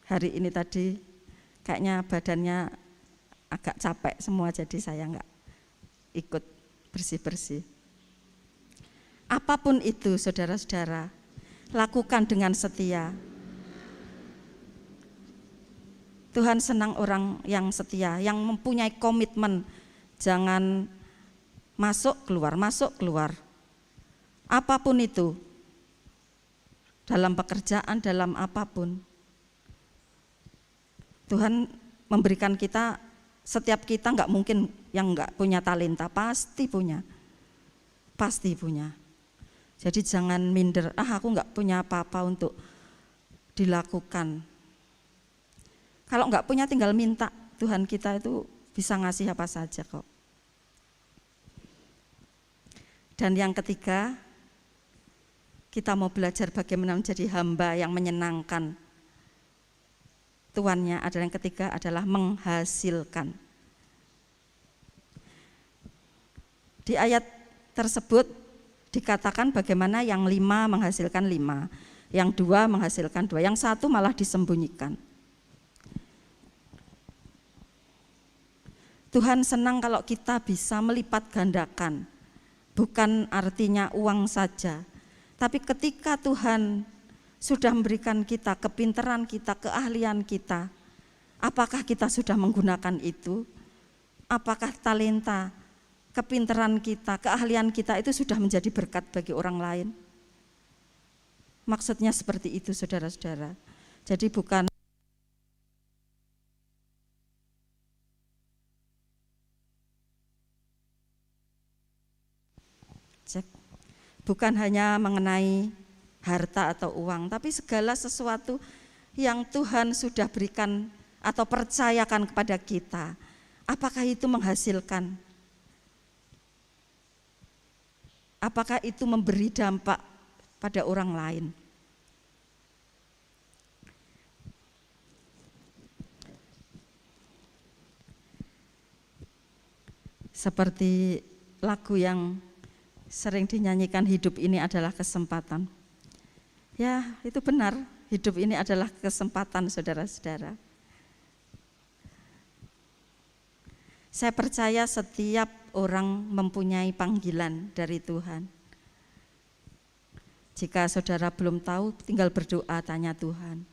hari ini tadi kayaknya badannya agak capek semua, jadi saya enggak ikut bersih-bersih. Apapun itu saudara-saudara, lakukan dengan setia. Tuhan senang orang yang setia, yang mempunyai komitmen, jangan masuk keluar. Apapun itu, dalam pekerjaan, dalam apapun, Tuhan memberikan kita, setiap kita enggak mungkin yang enggak punya talenta, pasti punya. Jadi jangan minder, aku enggak punya apa-apa untuk dilakukan. Kalau enggak punya tinggal minta, Tuhan kita itu bisa ngasih apa saja kok. Dan yang ketiga, kita mau belajar bagaimana menjadi hamba yang menyenangkan tuannya. Adalah yang ketiga adalah menghasilkan. Di ayat tersebut dikatakan bagaimana yang 5 menghasilkan 5, yang 2 menghasilkan 2, yang 1 malah disembunyikan. Tuhan senang kalau kita bisa melipat gandakan, bukan artinya uang saja, tapi ketika Tuhan sudah memberikan kita kepintaran kita, keahlian kita, apakah kita sudah menggunakan itu? Apakah talenta, kepintaran kita, keahlian kita itu sudah menjadi berkat bagi orang lain? Maksudnya seperti itu saudara-saudara. Jadi bukan hanya mengenai harta atau uang, tapi segala sesuatu yang Tuhan sudah berikan atau percayakan kepada kita, apakah itu menghasilkan? Apakah itu memberi dampak pada orang lain? Seperti lagu yang sering dinyanyikan, hidup ini adalah kesempatan. Ya, itu benar, hidup ini adalah kesempatan saudara-saudara. Saya percaya setiap orang mempunyai panggilan dari Tuhan. Jika saudara belum tahu, tinggal berdoa, tanya Tuhan.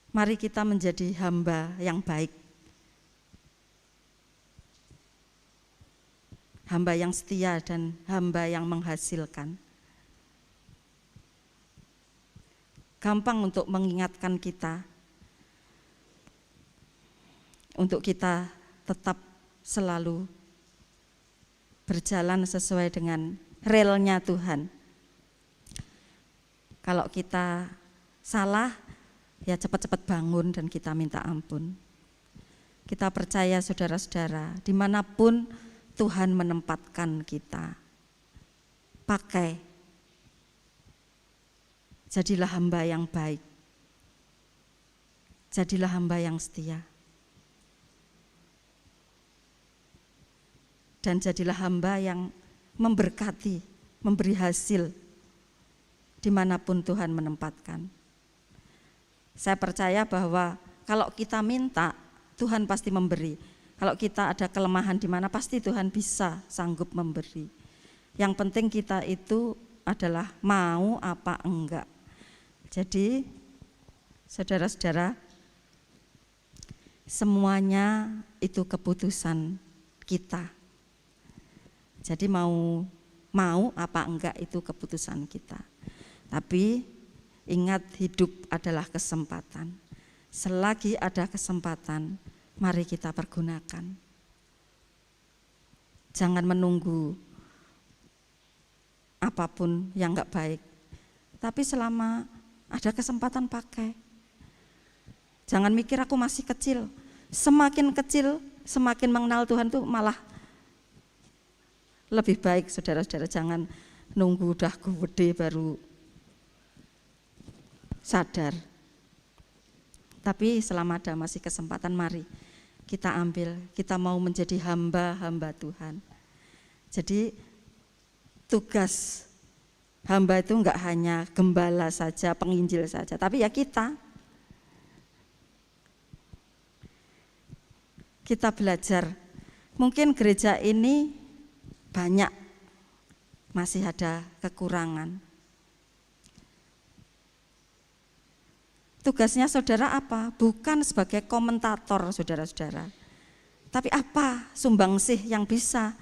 Mari kita menjadi hamba yang baik. Hamba yang setia dan hamba yang menghasilkan. Gampang untuk mengingatkan kita, untuk kita tetap selalu berjalan sesuai dengan relnya Tuhan. Kalau kita salah, ya cepat-cepat bangun dan kita minta ampun. Kita percaya saudara-saudara, dimanapun Tuhan menempatkan kita, pakai. Jadilah hamba yang baik. Jadilah hamba yang setia. Dan jadilah hamba yang memberkati, memberi hasil dimanapun Tuhan menempatkan. Saya percaya bahwa kalau kita minta, Tuhan pasti memberi. Kalau kita ada kelemahan di mana, pasti Tuhan bisa sanggup memberi. Yang penting kita itu adalah mau apa enggak. Jadi saudara-saudara, semuanya itu keputusan kita. Jadi mau apa enggak itu keputusan kita. Tapi ingat, hidup adalah kesempatan. Selagi ada kesempatan, mari kita pergunakan. Jangan menunggu apapun yang enggak baik. Tapi selama ada kesempatan pakai. Jangan mikir aku masih kecil. Semakin kecil, semakin mengenal Tuhan tuh malah lebih baik, saudara-saudara. Jangan nunggu udah gede baru sadar. Tapi selama ada masih kesempatan, mari kita ambil. Kita mau menjadi hamba-hamba Tuhan. Jadi tugas hamba itu enggak hanya gembala saja, penginjil saja, tapi ya kita belajar. Mungkin gereja ini banyak masih ada kekurangan. Tugasnya saudara apa? Bukan sebagai komentator, saudara-saudara. Tapi apa sumbangsih yang bisa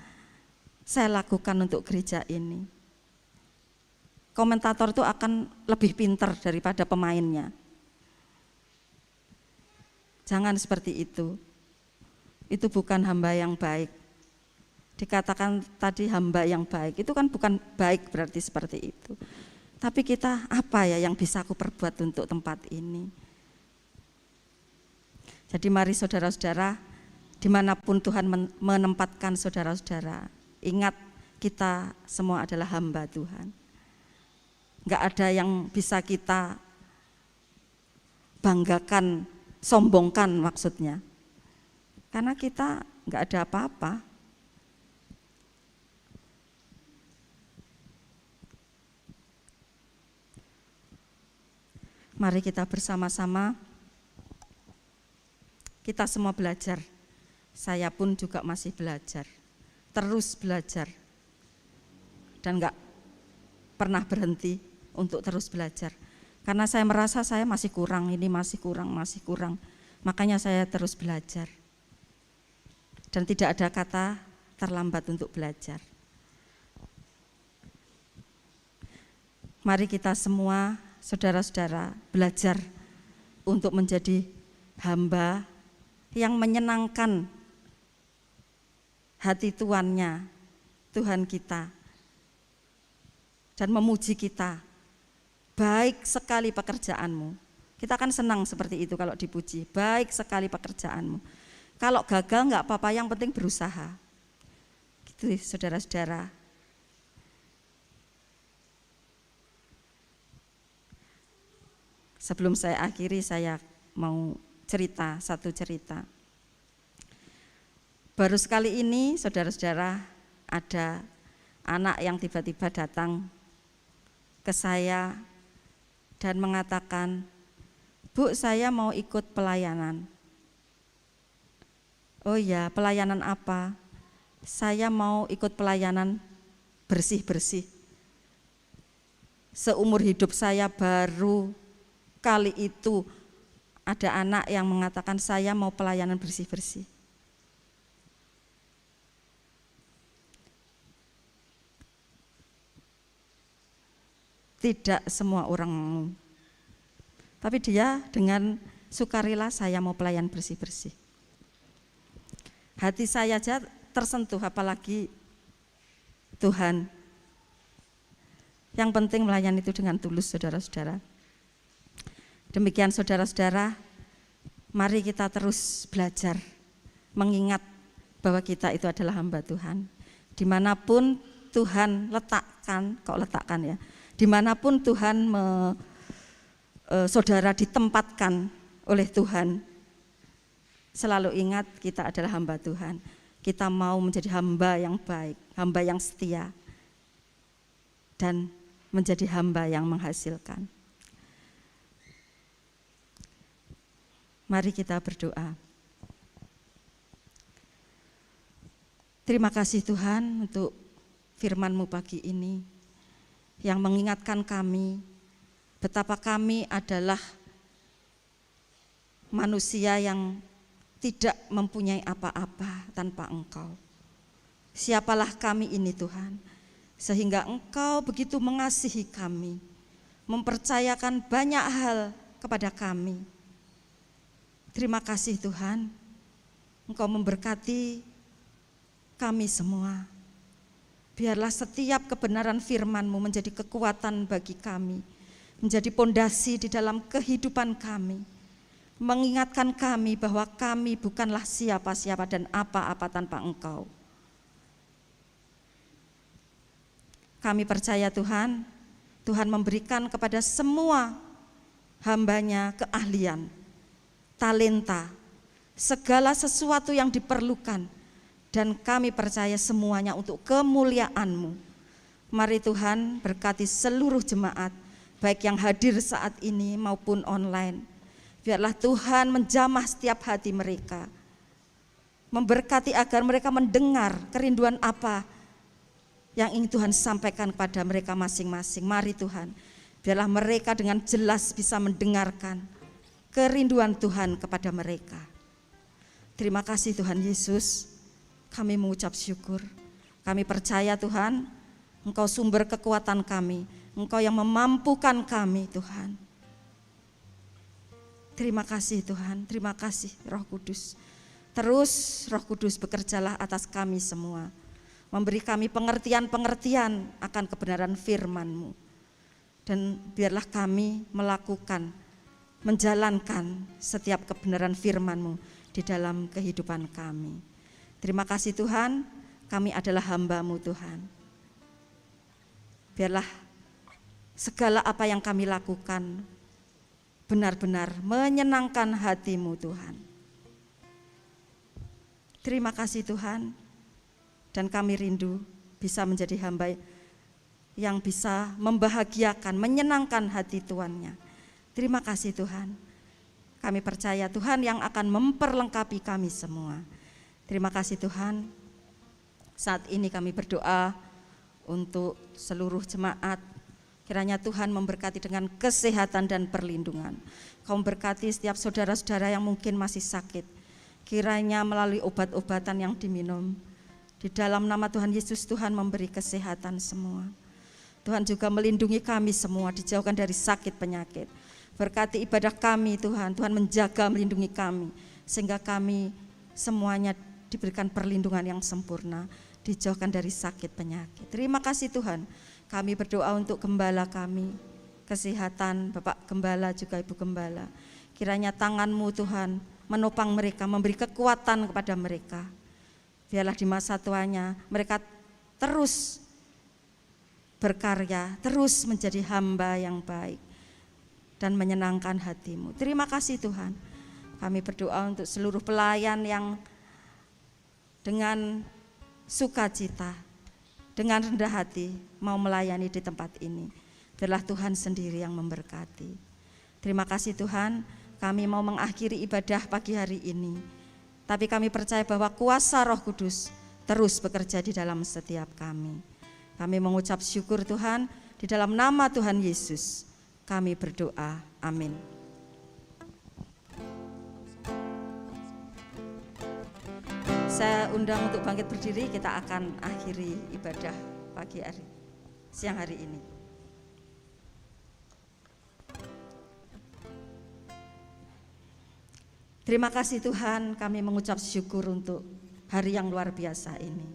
saya lakukan untuk gereja ini? Komentator itu akan lebih pintar daripada pemainnya. Jangan seperti itu. Itu bukan hamba yang baik. Dikatakan tadi hamba yang baik, itu kan bukan baik berarti seperti itu. Tapi kita apa ya yang bisa aku perbuat untuk tempat ini? Jadi mari saudara-saudara, dimanapun Tuhan menempatkan saudara-saudara, ingat kita semua adalah hamba Tuhan. Enggak ada yang bisa kita banggakan, sombongkan maksudnya. Karena kita enggak ada apa-apa. Mari kita bersama-sama, kita semua belajar. Saya pun juga masih belajar, terus belajar. Dan enggak pernah berhenti untuk terus belajar. Karena saya merasa saya masih kurang, ini masih kurang. Makanya saya terus belajar. Dan tidak ada kata terlambat untuk belajar. Mari kita semua, saudara-saudara, belajar untuk menjadi hamba yang menyenangkan hati tuannya, Tuhan kita, dan memuji kita. Baik sekali pekerjaanmu. Kita kan senang seperti itu kalau dipuji. Baik sekali pekerjaanmu. Kalau gagal enggak apa-apa, yang penting berusaha. Gitu saudara-saudara. Sebelum saya akhiri, saya mau satu cerita. Baru sekali ini saudara-saudara, ada anak yang tiba-tiba datang ke saya dan mengatakan, "Bu, saya mau ikut pelayanan." "Oh ya, pelayanan apa?" "Saya mau ikut pelayanan bersih-bersih. Seumur hidup saya baru kali itu ada anak yang mengatakan saya mau pelayanan bersih-bersih." Tidak semua orang mau. Tapi dia dengan sukarela, saya mau pelayan bersih-bersih. Hati saya aja tersentuh, apalagi Tuhan. Yang penting melayani itu dengan tulus, saudara-saudara. Demikian saudara-saudara, mari kita terus belajar, mengingat bahwa kita itu adalah hamba Tuhan. Dimanapun Tuhan letakkan letakkan ya, dimanapun Tuhan saudara ditempatkan oleh Tuhan, selalu ingat kita adalah hamba Tuhan. Kita mau menjadi hamba yang baik, hamba yang setia, dan menjadi hamba yang menghasilkan. Mari kita berdoa. Terima kasih Tuhan untuk firman-Mu pagi ini yang mengingatkan kami betapa kami adalah manusia yang tidak mempunyai apa-apa tanpa Engkau. Siapalah kami ini Tuhan, sehingga Engkau begitu mengasihi kami, mempercayakan banyak hal kepada kami. Terima kasih Tuhan, Engkau memberkati kami semua. Biarlah setiap kebenaran firman-Mu menjadi kekuatan bagi kami, menjadi pondasi di dalam kehidupan kami, mengingatkan kami bahwa kami bukanlah siapa-siapa dan apa-apa tanpa Engkau. Kami percaya Tuhan, Tuhan memberikan kepada semua hamba-Nya keahlian, talenta, segala sesuatu yang diperlukan, dan kami percaya semuanya untuk kemuliaan-Mu. Mari Tuhan berkati seluruh jemaat, baik yang hadir saat ini maupun online. Biarlah Tuhan menjamah setiap hati mereka, memberkati agar mereka mendengar kerinduan apa yang ingin Tuhan sampaikan kepada mereka masing-masing. Mari Tuhan, biarlah mereka dengan jelas bisa mendengarkan kerinduan Tuhan kepada mereka. Terima kasih Tuhan Yesus, kami mengucap syukur. Kami percaya Tuhan, Engkau sumber kekuatan kami, Engkau yang memampukan kami Tuhan. Terima kasih Tuhan, terima kasih Roh Kudus. Terus Roh Kudus bekerjalah atas kami semua, memberi kami pengertian-pengertian akan kebenaran firman-Mu. Dan biarlah kami melakukan, menjalankan setiap kebenaran firman-Mu di dalam kehidupan kami. Terima kasih Tuhan, kami adalah hamba-Mu Tuhan. Biarlah segala apa yang kami lakukan benar-benar menyenangkan hati-Mu Tuhan. Terima kasih Tuhan, dan kami rindu bisa menjadi hamba yang bisa membahagiakan, menyenangkan hati tuannya. Terima kasih Tuhan, kami percaya Tuhan yang akan memperlengkapi kami semua. Terima kasih Tuhan, saat ini kami berdoa untuk seluruh jemaat. Kiranya Tuhan memberkati dengan kesehatan dan perlindungan. Kau memberkati setiap saudara-saudara yang mungkin masih sakit. Kiranya melalui obat-obatan yang diminum, di dalam nama Tuhan Yesus Tuhan memberi kesehatan semua. Tuhan juga melindungi kami semua, dijauhkan dari sakit penyakit. Berkati ibadah kami Tuhan, Tuhan menjaga melindungi kami, sehingga kami semuanya diberikan perlindungan yang sempurna, dijauhkan dari sakit penyakit. Terima kasih Tuhan, kami berdoa untuk gembala kami, kesehatan Bapak Gembala juga Ibu Gembala. Kiranya tangan-Mu Tuhan menopang mereka, memberi kekuatan kepada mereka. Biarlah di masa tuanya mereka terus berkarya, terus menjadi hamba yang baik dan menyenangkan hati-Mu. Terima kasih Tuhan, kami berdoa untuk seluruh pelayan yang dengan sukacita, dengan rendah hati mau melayani di tempat ini. Biarlah Tuhan sendiri yang memberkati. Terima kasih Tuhan, kami mau mengakhiri ibadah pagi hari ini, tapi kami percaya bahwa kuasa Roh Kudus terus bekerja di dalam setiap kami. Kami mengucap syukur Tuhan, di dalam nama Tuhan Yesus kami berdoa, amin. Saya undang untuk bangkit berdiri, kita akan akhiri ibadah pagi hari, siang hari ini. Terima kasih Tuhan, kami mengucap syukur untuk hari yang luar biasa ini.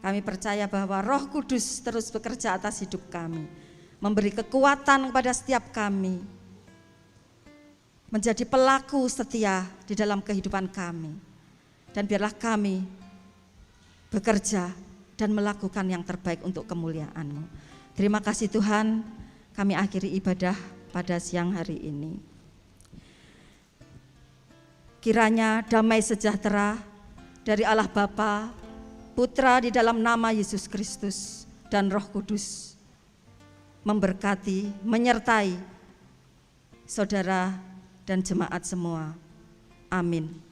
Kami percaya bahwa Roh Kudus terus bekerja atas hidup kami, memberi kekuatan kepada setiap kami, menjadi pelaku setia di dalam kehidupan kami. Dan biarlah kami bekerja dan melakukan yang terbaik untuk kemuliaan-Mu. Terima kasih Tuhan, kami akhiri ibadah pada siang hari ini. Kiranya damai sejahtera dari Allah Bapa, Putra di dalam nama Yesus Kristus dan Roh Kudus memberkati, menyertai saudara dan jemaat semua. Amin.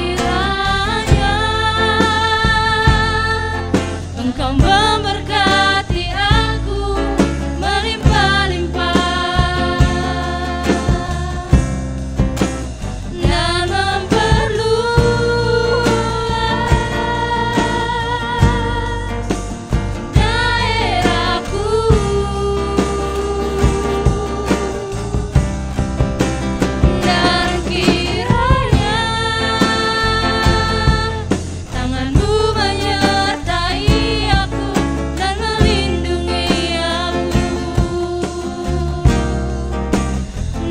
Kiranya Engkau memberkati aku melimpah-limpah dan memperluas daerahku, dan kiranya tangan-Mu menyertai aku dan melindungi aku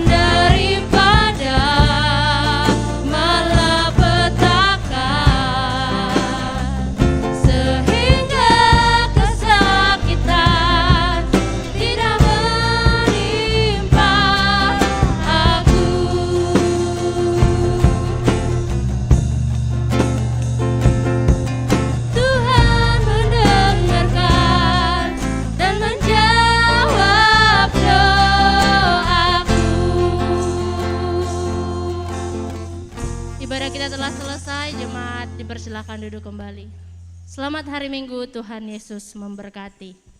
daripada malapetaka, sehingga kesakitan tidak menimpa aku. Tuhan mendengarkan dan menjawab doaku.
Ibadah kita telah selesai, jemaat dipersilakan duduk kembali. Selamat hari Minggu, Tuhan Yesus memberkati.